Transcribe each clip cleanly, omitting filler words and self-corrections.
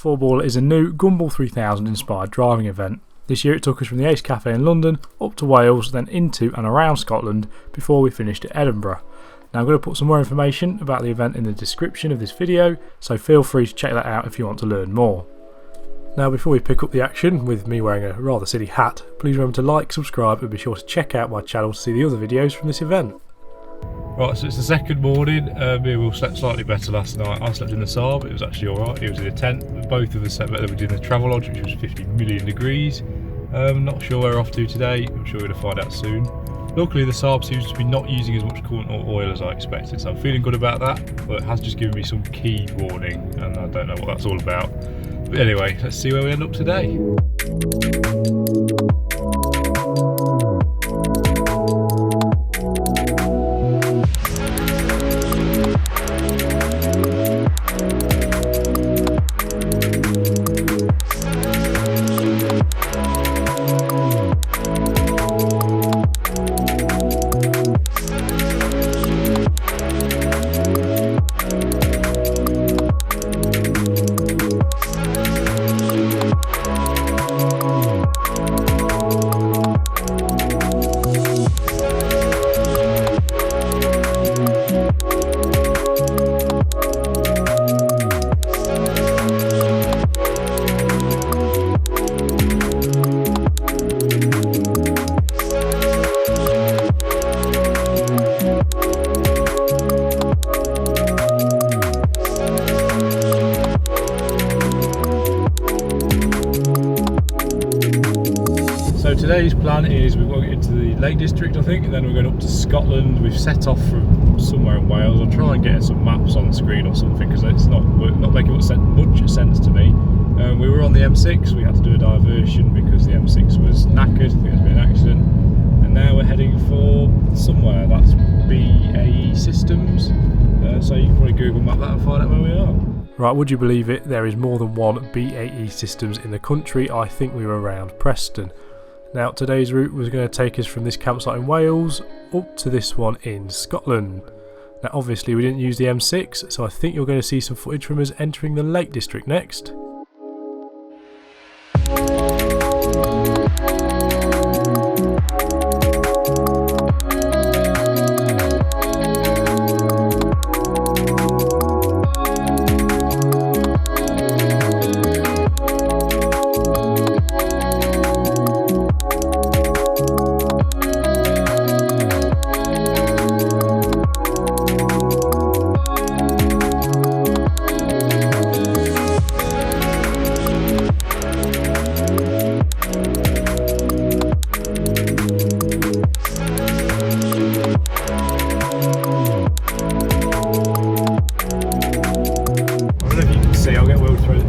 4BallR is a new Gumball 3000 inspired driving event. This year it took us from the Ace Café in London up to Wales, then into and around Scotland before we finished at Edinburgh. Now I'm going to put some more information about the event in the description of this video, so feel free to check that out if you want to learn more. Now before we pick up the action, with me wearing a rather silly hat, please remember to like, subscribe and be sure to check out my channel to see the other videos from this event. Right, so it's the second morning. Me and Will slept slightly better last night. I slept in the Saab, it was actually alright. He was in a tent. Both of us slept better. We did the travel lodge, which was 50 million degrees. Not sure where we're off to today. I'm sure we're going to find out soon. Luckily the Saab seems to be not using as much coolant or oil as I expected, so I'm feeling good about that, but it has just given me some key warning and I don't know what that's all about. But anyway, let's see where we end up today. So today's plan is we're going into the Lake District, I think, and then we're going up to Scotland. We've set off from somewhere in Wales. I'll try and get some maps on the screen or something because it's not making much sense to me. We were on the M6, we had to do a diversion because the M6 was knackered. I think there's been an accident. And now we're heading for somewhere, that's BAE Systems. So you can probably Google map that and find out where we are. Right, would you believe it? There is more than one BAE Systems in the country. I think we were around Preston. Now today's route was going to take us from this campsite in Wales up to this one in Scotland. Now obviously we didn't use the M6, so I think you're going to see some footage from us entering the Lake District next. I'll get Will to throw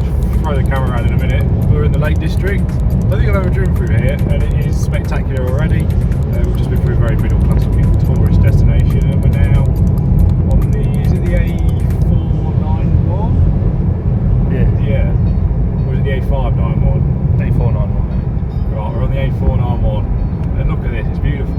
the camera around in a minute. We're in the Lake District. I don't think I've ever driven through here, and it is spectacular already. We've just been through a very middle class looking tourist destination, and we're now on the, is it the A491? Yeah. Or is it the A591? A491. Right, we're on the A491, and look at this, it's beautiful.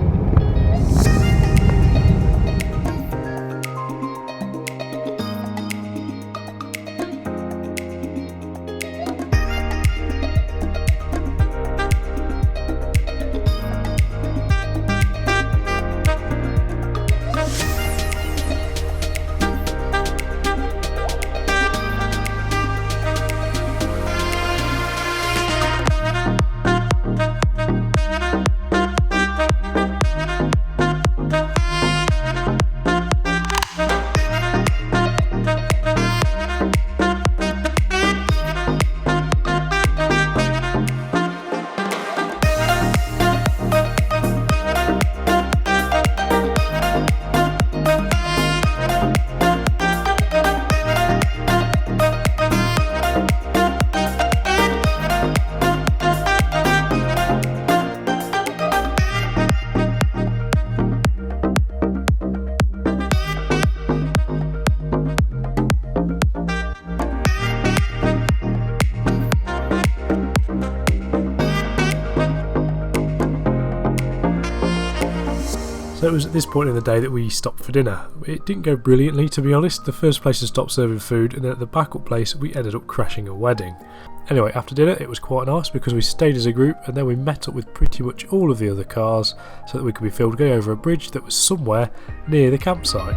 So it was at this point in the day that we stopped for dinner. It didn't go brilliantly, to be honest. The first place had stopped serving food, and then at the backup place we ended up crashing a wedding. Anyway, after dinner it was quite nice because we stayed as a group, and then we met up with pretty much all of the other cars so that we could be filmed going over a bridge that was somewhere near the campsite.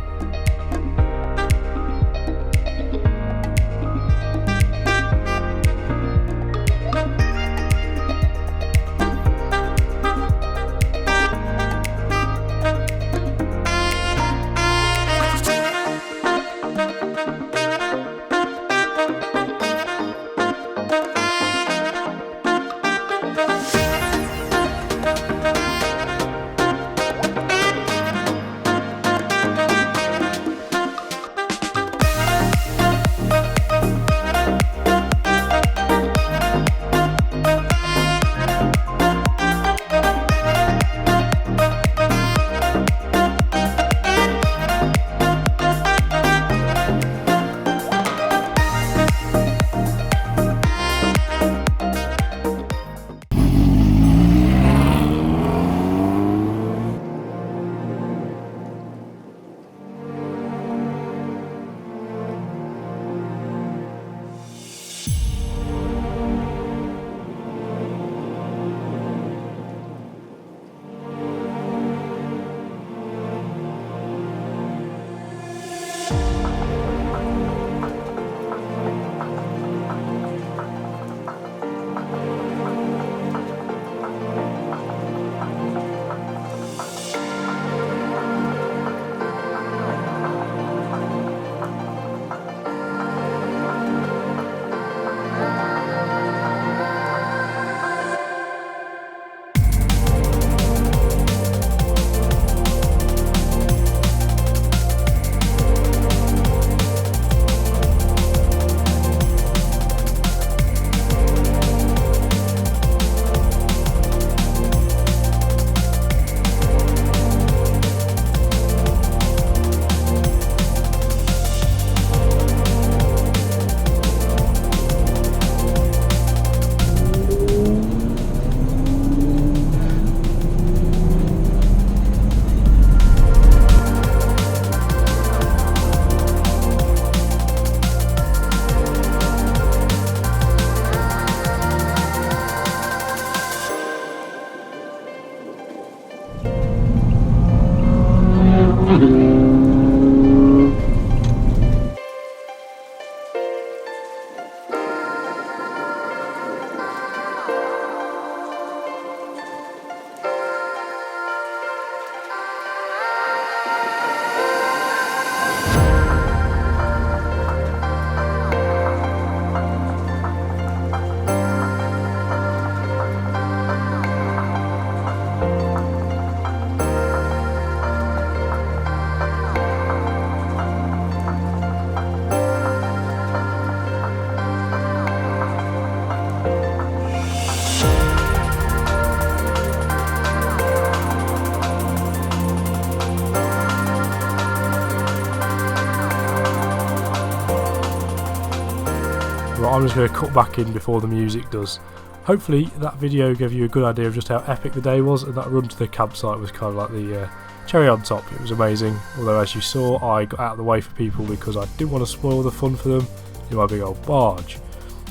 Right, I'm just going to cut back in before the music does. Hopefully that video gave you a good idea of just how epic the day was, and that run to the campsite was kind of like the cherry on top. It was amazing, although as you saw I got out of the way for people because I didn't want to spoil the fun for them in my big old barge.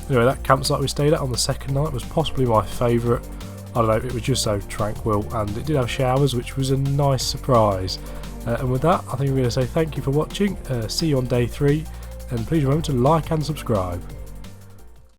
Anyway, that campsite we stayed at on the second night was possibly my favourite. I don't know, it was just so tranquil, and it did have showers, which was a nice surprise. And with that, I think I'm going to say thank you for watching, see you on day 3, and please remember to like and subscribe.